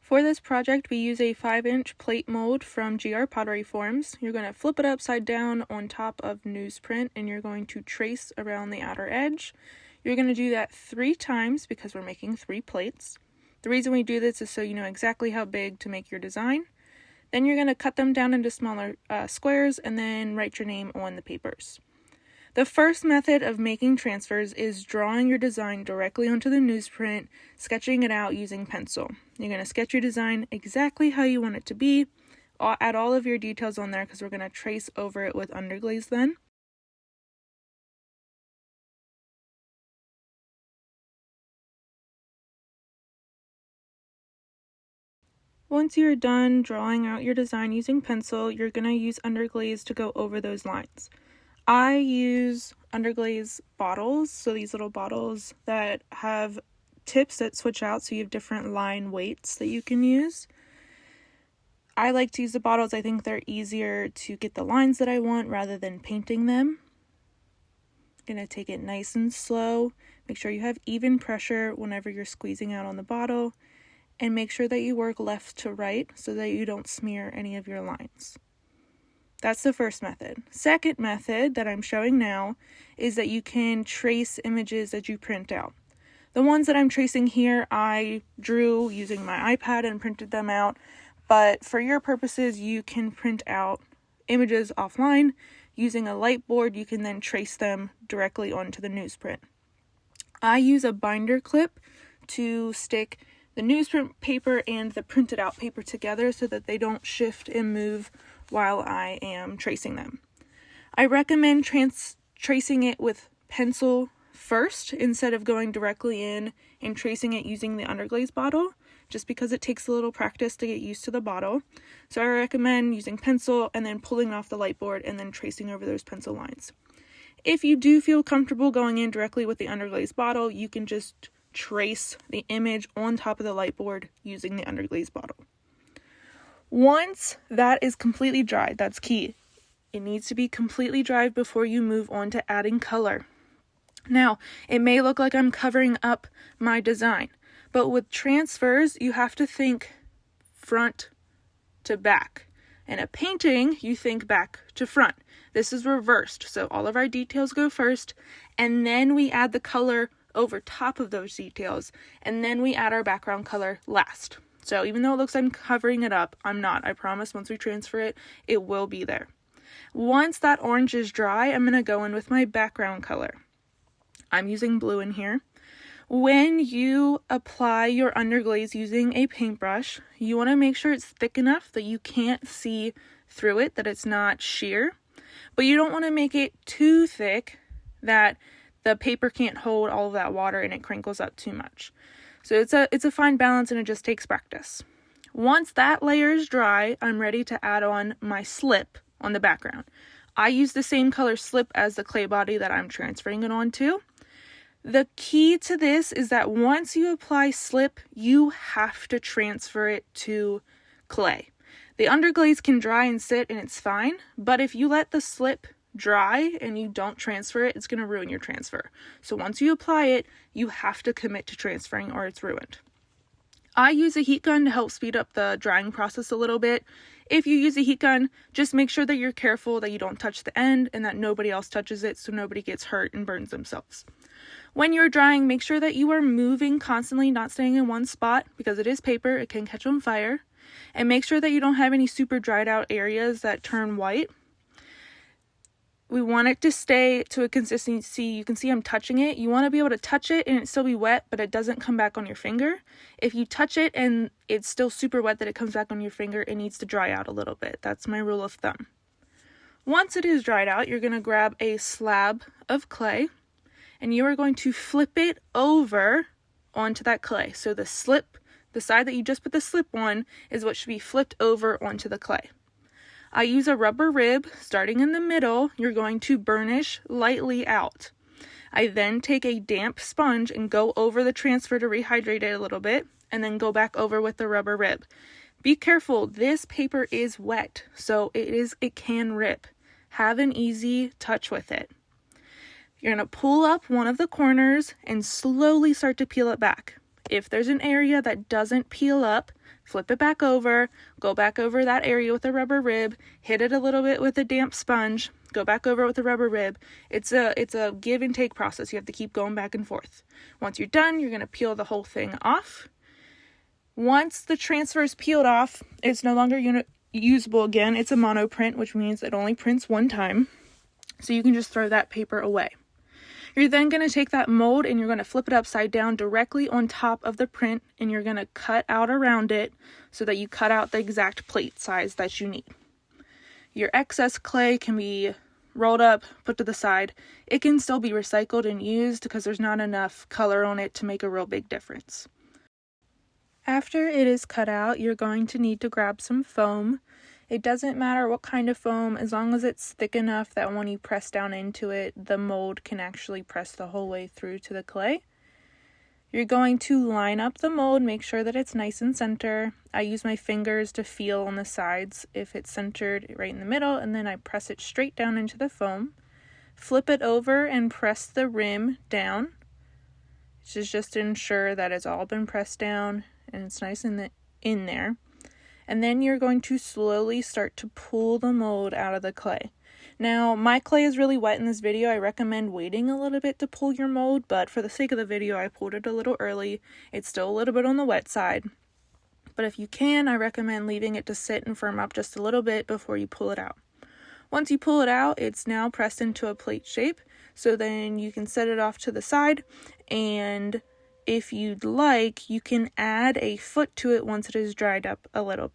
For this project, we use a 5-inch plate mold from GR Pottery Forms. You're going to flip it upside down on top of newsprint, and you're going to trace around the outer edge. You're going to do that 3 times because we're making 3 plates. The reason we do this is so you know exactly how big to make your design. Then you're going to cut them down into smaller squares and then write your name on the papers. The first method of making transfers is drawing your design directly onto the newsprint, sketching it out using pencil. You're going to sketch your design exactly how you want it to be. Add all of your details on there because we're going to trace over it with Underglaze then. Once you're done drawing out your design using pencil, you're going to use Underglaze to go over those lines. I use Underglaze bottles, so these little bottles that have tips that switch out so you have different line weights that you can use. I like to use the bottles. I think they're easier to get the lines that I want rather than painting them. I'm going to take it nice and slow. Make sure you have even pressure whenever you're squeezing out on the bottle, and make sure that you work left to right so that you don't smear any of your lines. That's the first method. Second method that I'm showing now is that you can trace images that you print out. The ones that I'm tracing here, I drew using my iPad and printed them out, but for your purposes, you can print out images offline. Using a light board, you can then trace them directly onto the newsprint. I use a binder clip to stick the newsprint paper and the printed out paper together so that they don't shift and move while I am tracing them. I recommend tracing it with pencil first instead of going directly in and tracing it using the Underglaze bottle, just because it takes a little practice to get used to the bottle. So I recommend using pencil and then pulling off the light board and then tracing over those pencil lines. If you do feel comfortable going in directly with the Underglaze bottle, you can just trace the image on top of the light board using the Underglaze bottle. Once that is completely dried, that's key. It needs to be completely dried before you move on to adding color. Now, it may look like I'm covering up my design, but with transfers, you have to think front to back. In a painting, you think back to front. This is reversed, so all of our details go first, and then we add the color over top of those details, and then we add our background color last. So even though it looks like I'm covering it up, I'm not. I promise once we transfer it, it will be there. Once that orange is dry, I'm going to go in with my background color. I'm using blue in here. When you apply your Underglaze using a paintbrush, you want to make sure it's thick enough that you can't see through it, that it's not sheer. But you don't want to make it too thick that the paper can't hold all of that water and it crinkles up too much. So it's a fine balance, and it just takes practice. Once that layer is dry, I'm ready to add on my slip on the background. I use the same color slip as the clay body that I'm transferring it onto. The key to this is that once you apply slip, you have to transfer it to clay. The Underglaze can dry and sit and it's fine, but if you let the slip dry and you don't transfer it, it's going to ruin your transfer. So once you apply it, you have to commit to transferring or it's ruined. I use a heat gun to help speed up the drying process a little bit. If you use a heat gun, just make sure that you're careful that you don't touch the end and that nobody else touches it so nobody gets hurt and burns themselves. When you're drying, make sure that you are moving constantly, not staying in one spot, because it is paper, it can catch on fire. And make sure that you don't have any super dried out areas that turn white. We want it to stay to a consistency. You can see I'm touching it. You want to be able to touch it and it still be wet, but it doesn't come back on your finger. If you touch it and it's still super wet that it comes back on your finger, it needs to dry out a little bit. That's my rule of thumb. Once it is dried out, you're going to grab a slab of clay and you are going to flip it over onto that clay. So the side that you just put the slip on is what should be flipped over onto the clay. I use a rubber rib. Starting in the middle, you're going to burnish lightly out. I then take a damp sponge and go over the transfer to rehydrate it a little bit, and then go back over with the rubber rib. Be careful, this paper is wet, so it can rip. Have an easy touch with it. You're going to pull up one of the corners and slowly start to peel it back. If there's an area that doesn't peel up, flip it back over, go back over that area with a rubber rib, hit it a little bit with a damp sponge, go back over it with a rubber rib. It's a give and take process. You have to keep going back and forth. Once you're done, you're going to peel the whole thing off. Once the transfer is peeled off, it's no longer usable again. It's a monoprint, which means it only prints one time. So you can just throw that paper away. You're then going to take that mold and you're going to flip it upside down directly on top of the print, and you're going to cut out around it so that you cut out the exact plate size that you need. Your excess clay can be rolled up, put to the side. It can still be recycled and used because there's not enough color on it to make a real big difference. After it is cut out, you're going to need to grab some foam. It doesn't matter what kind of foam, as long as it's thick enough that when you press down into it, the mold can actually press the whole way through to the clay. You're going to line up the mold, make sure that it's nice and center. I use my fingers to feel on the sides if it's centered right in the middle, and then I press it straight down into the foam. Flip it over and press the rim down. This is just to ensure that it's all been pressed down and it's nice in there. And then you're going to slowly start to pull the mold out of the clay. Now, my clay is really wet in this video. I recommend waiting a little bit to pull your mold, but for the sake of the video, I pulled it a little early. It's still a little bit on the wet side. But if you can, I recommend leaving it to sit and firm up just a little bit before you pull it out. Once you pull it out, it's now pressed into a plate shape. So then you can set it off to the side, and if you'd like, you can add a foot to it once it is dried up a little bit.